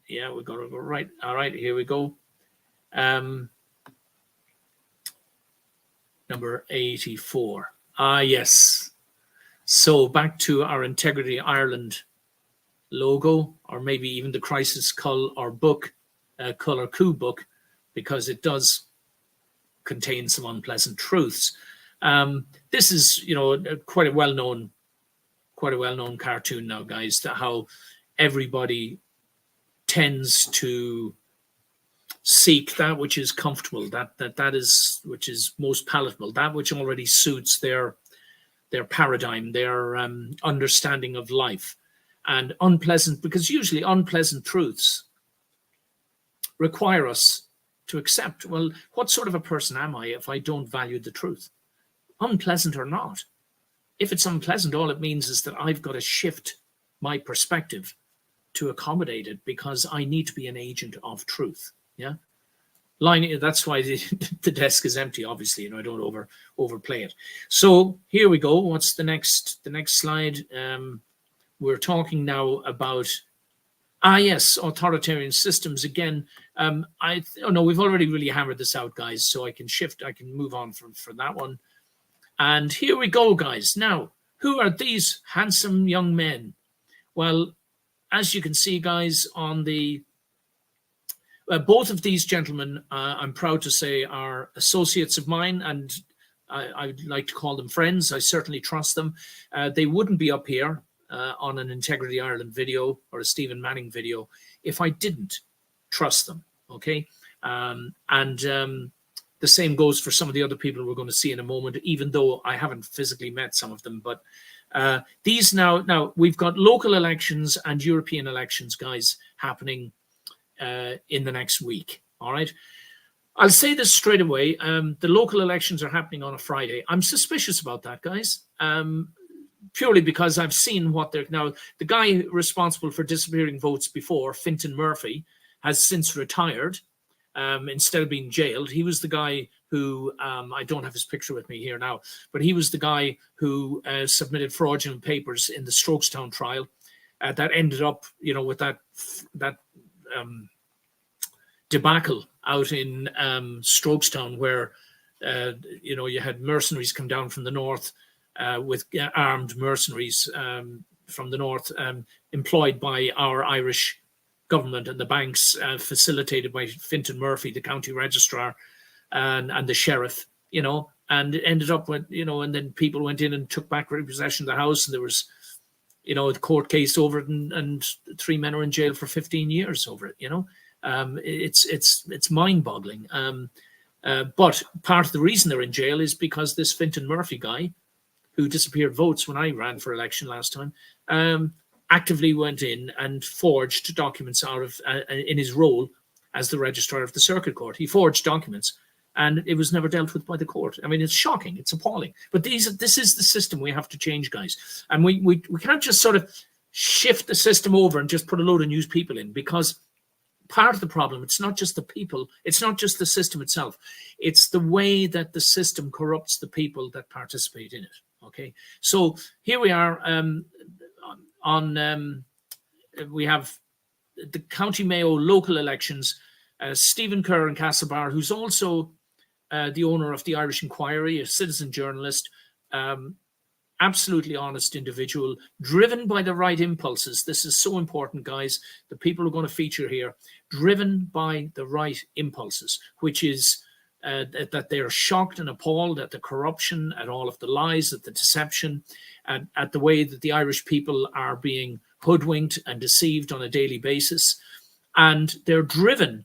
yeah, we're going to go right. All right, here we go. Number 84. Yes. So back to our Integrity Ireland logo, or maybe even the Crisis Cull or book, Cull or Coup book, because it does contain some unpleasant truths. This is, quite a well-known cartoon now, guys, that how everybody tends to seek that which is comfortable, that is which is most palatable, that which already suits their paradigm, their understanding of life. And unpleasant, because usually unpleasant truths require us to accept, well, what sort of a person am I if I don't value the truth? Unpleasant or not. If it's unpleasant, all it means is that I've got to shift my perspective to accommodate it, because I need to be an agent of truth. Yeah. That's why the desk is empty, obviously, I don't overplay it. So here we go. What's the next slide? We're talking now about, yes, authoritarian systems. Again, we've already really hammered this out, guys, so I can move on from that one. And here we go, guys. Now, who are these handsome young men? Well, as you can see, guys, on the both of these gentlemen, I'm proud to say, are associates of mine, and I'd like to call them friends. I certainly trust them. They wouldn't be up here on an Integrity Ireland video or a Stephen Manning video if I didn't trust them, okay? The same goes for some of the other people we're going to see in a moment, even though I haven't physically met some of them. But these now we've got local elections and European elections, guys, happening in the next week. All right. I'll say this straight away. The local elections are happening on a Friday. I'm suspicious about that, guys, purely because I've seen what they're now. The guy responsible for disappearing votes before, Fintan Murphy, has since retired. Instead of being jailed, he was the guy who, I don't have his picture with me here now, but he was the guy who submitted fraudulent papers in the Strokestown trial that ended up, with that debacle out in Strokestown, where you had mercenaries come down from the north with armed mercenaries from the north, employed by our Irish government and the banks, facilitated by Fintan Murphy, the county registrar, and the sheriff, and it ended up with, and then people went in and took back repossession of the house, and there was, a court case over it, and 3 men are in jail for 15 years over it, It's mind-boggling. But part of the reason they're in jail is because this Fintan Murphy guy, who disappeared votes when I ran for election last time, actively went in and forged documents out of in his role as the registrar of the circuit court. He forged documents, and it was never dealt with by the court. I mean, it's shocking, it's appalling. But this is the system we have to change, guys. And we can't just sort of shift the system over and just put a load of new people in, because part of the problem, it's not just the people, it's not just the system itself, it's the way that the system corrupts the people that participate in it. Okay, so here we are. We have the County Mayo local elections. Stephen Kerr in Castlebar, who's also the owner of the Irish Inquiry, a citizen journalist, absolutely honest individual, driven by the right impulses. This is so important, guys. The people who are going to feature here, driven by the right impulses, which is that they are shocked and appalled at the corruption, at all of the lies, at the deception, and at the way that the Irish people are being hoodwinked and deceived on a daily basis. And they're driven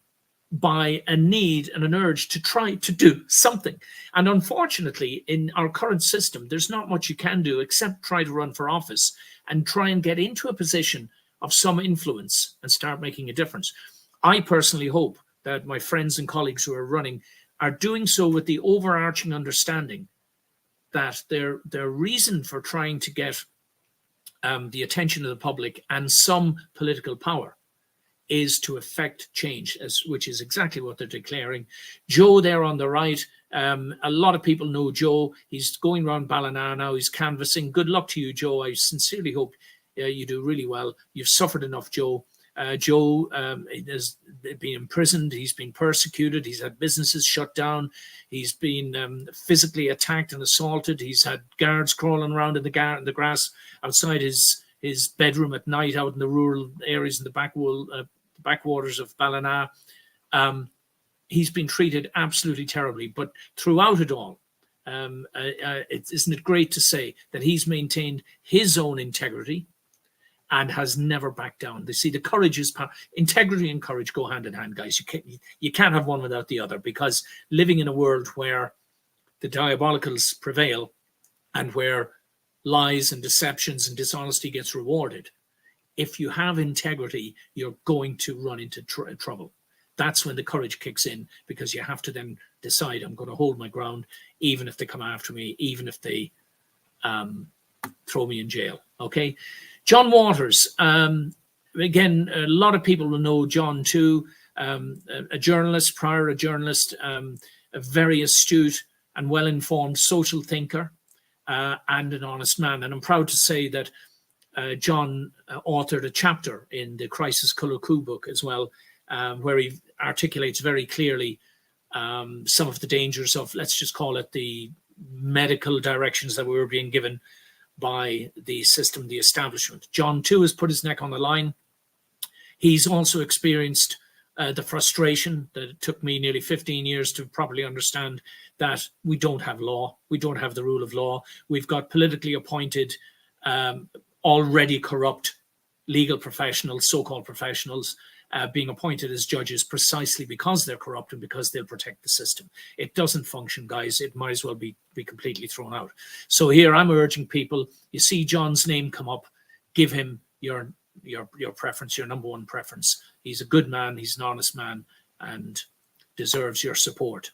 by a need and an urge to try to do something. And unfortunately, in our current system, there's not much you can do except try to run for office and try and get into a position of some influence and start making a difference. I personally hope that my friends and colleagues who are running are doing so with the overarching understanding that their reason for trying to get the attention of the public and some political power is to effect change, which is exactly what they're declaring. Joe there on the right, a lot of people know Joe. He's going around Ballina now. He's canvassing. Good luck to you, Joe. I sincerely hope you do really well. You've suffered enough, Joe. Joe has been imprisoned. He's been persecuted. He's had businesses shut down. He's been physically attacked and assaulted. He's had guards crawling around in the grass outside his bedroom at night, out in the rural areas in the backwaters of Ballina. He's been treated absolutely terribly. But throughout it all, isn't it great to say that he's maintained his own integrity and has never backed down? They see the courage is integrity and courage go hand in hand, guys. You can't have one without the other, because living in a world where the diabolicals prevail and where lies and deceptions and dishonesty gets rewarded, if you have integrity, you're going to run into trouble. That's when the courage kicks in, because you have to then decide, I'm going to hold my ground, even if they come after me, even if they throw me in jail. Okay. John Waters, again, a lot of people will know John too, a journalist, a very astute and well-informed social thinker, and an honest man. And I'm proud to say that John authored a chapter in the Crisis Colour Coup book as well, where he articulates very clearly some of the dangers of, let's just call it, the medical directions that we were being given by the system, the establishment. John too has put his neck on the line. He's also experienced the frustration that it took me nearly 15 years to properly understand, that we don't have law. We don't have the rule of law. We've got politically appointed, already corrupt legal professionals, so-called professionals, being appointed as judges precisely because they're corrupt and because they'll protect the system. It doesn't function, guys. It might as well be completely thrown out. So here I'm urging people, you see John's name come up, give him your preference, your number one preference. He's a good man, he's an honest man, and deserves your support.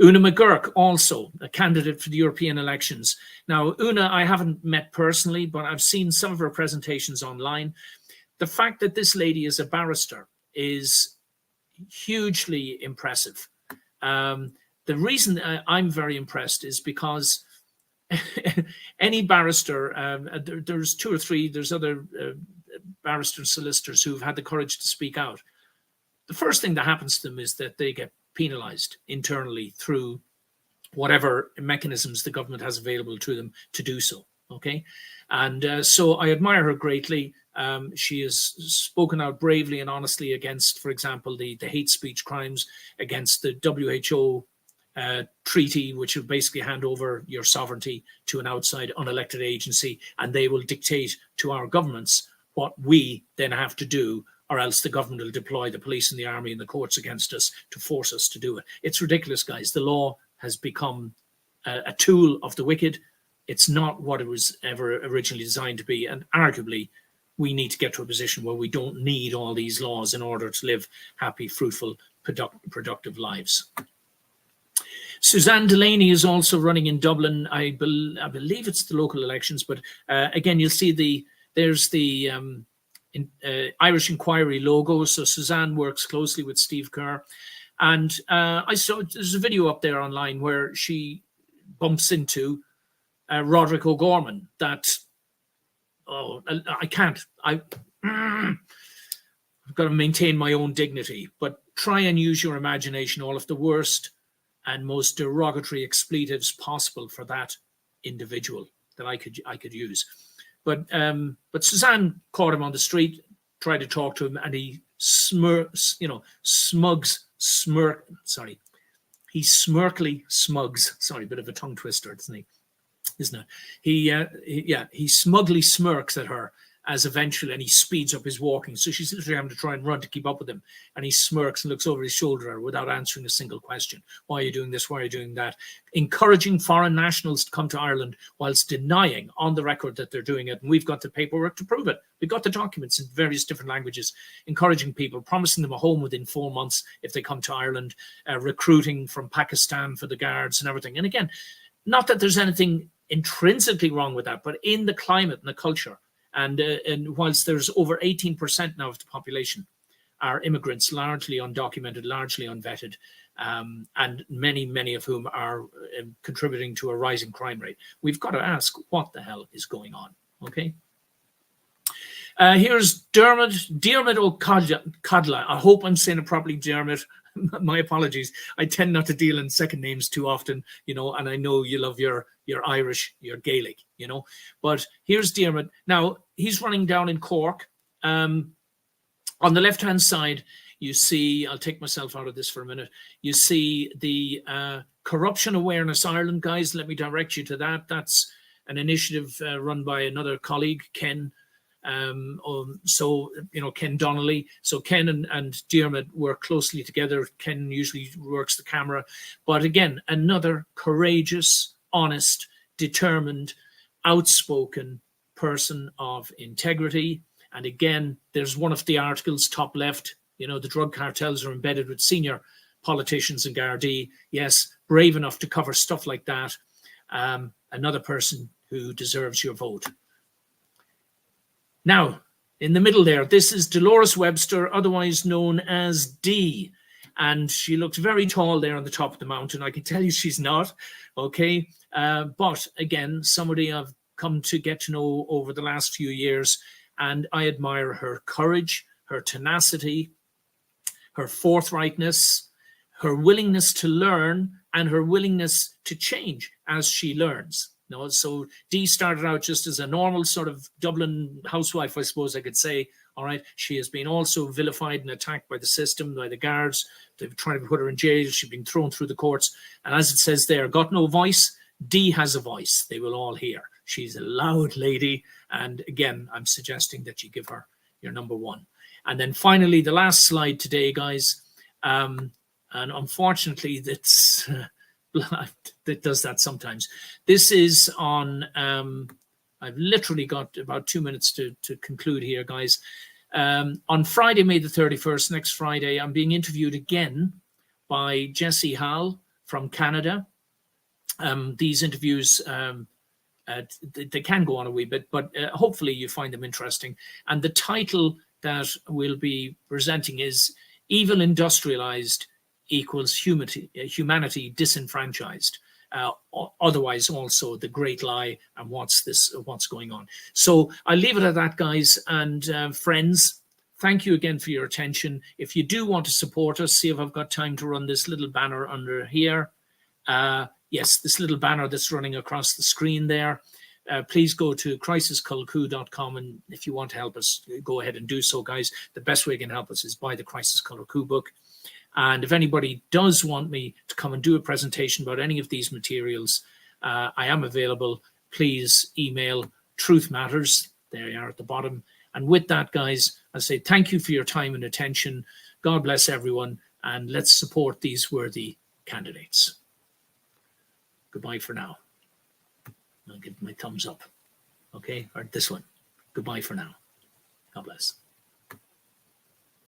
Una McGurk, also a candidate for the European elections. Now, Una, I haven't met personally, but I've seen some of her presentations online. The fact that this lady is a barrister is hugely impressive. The reason I'm very impressed is because any barrister, there's two or three, there's other barrister solicitors who've had the courage to speak out. The first thing that happens to them is that they get penalized internally through whatever mechanisms the government has available to them to do so. Okay. And so I admire her greatly. She has spoken out bravely and honestly against, for example, the hate speech crimes, against the WHO treaty, which will basically hand over your sovereignty to an outside unelected agency, and they will dictate to our governments what we then have to do, or else the government will deploy the police and the army and the courts against us to force us to do it. It's ridiculous, guys. The law has become a tool of the wicked. It's not what it was ever originally designed to be, and arguably we need to get to a position where we don't need all these laws in order to live happy, fruitful, productive lives. Suzanne Delaney is also running in Dublin. I believe it's the local elections, but again, you'll see there's the Irish Inquiry logo. So Suzanne works closely with Steve Kerr. And I saw there's a video up there online where she bumps into Roderick O'Gorman. That, I can't. I've got to maintain my own dignity, but try and use your imagination. All of the worst and most derogatory expletives possible for that individual that I could use. But Suzanne caught him on the street, tried to talk to him, and he he smirkly smugs. Sorry, bit of a tongue twister, isn't it? He smugly smirks at her as eventually, and he speeds up his walking. So she's literally having to try and run to keep up with him. And he smirks and looks over his shoulder without answering a single question. Why are you doing this? Why are you doing that? Encouraging foreign nationals to come to Ireland whilst denying on the record that they're doing it. And we've got the paperwork to prove it. We've got the documents in various different languages, encouraging people, promising them a home within 4 months if they come to Ireland, recruiting from Pakistan for the guards and everything. And again, not that there's anything intrinsically wrong with that, but in the climate and the culture, and whilst there's over 18% now of the population are immigrants, largely undocumented, largely unvetted, and many of whom are contributing to a rising crime rate. We've got to ask what the hell is going on, okay? Here's Diarmid O'Codla. I hope I'm saying it properly, Diarmid. My apologies. I tend not to deal in second names too often, you know, and I know you love your Irish, your Gaelic, you know. But here's Diarmid. Now, he's running down in Cork. On the left-hand side, you see, I'll take myself out of this for a minute. You see the Corruption Awareness Ireland, guys. Let me direct you to that. That's an initiative run by another colleague, Ken. So, you know, Ken Donnelly. So Ken and Diarmid work closely together. Ken usually works the camera. But again, another courageous, honest, determined, outspoken person of integrity. And again, there's one of the articles, top left, you know, the drug cartels are embedded with senior politicians and Gardaí. Yes, brave enough to cover stuff like that. Another person who deserves your vote. Now, in the middle there, this is Dolores Webster, otherwise known as Dee. And she looks very tall there on the top of the mountain. I can tell you she's not, okay? But again, somebody I've come to get to know over the last few years, and I admire her courage, her tenacity, her forthrightness, her willingness to learn, and her willingness to change as she learns. You know, so Dee started out just as a normal sort of Dublin housewife, I suppose I could say. All right, she has been also vilified and attacked by the system, by the guards. They've tried to put her in jail. She's been thrown through the courts. And as it says there, got no voice. Dee has a voice. They will all hear. She's a loud lady. And again, I'm suggesting that you give her your number one. And then finally, the last slide today, guys. And unfortunately, that's... that does that sometimes. This is on, I've literally got about 2 minutes to conclude here, guys. On Friday, May the 31st, next Friday, I'm being interviewed again by Jesse Hall from Canada. These interviews, they can go on a wee bit, but hopefully you find them interesting. And the title that we'll be presenting is Evil Industrialized equals humanity disenfranchised. Otherwise also the great lie and what's going on. So I'll leave it at that, guys. And friends, thank you again for your attention. If you do want to support us, see if I've got time to run this little banner under here. Yes, this little banner that's running across the screen there. Please go to crisiscolorcoup.com, and if you want to help us, go ahead and do so, guys. The best way you can help us is buy the Crisis Color Coup book. And if anybody does want me to come and do a presentation about any of these materials, I am available. Please email Truth Matters. There you are at the bottom. And with that, guys, I say thank you for your time and attention. God bless everyone, and let's support these worthy candidates. Goodbye for now. I'll give my thumbs up. Okay, or this one. Goodbye for now. God bless.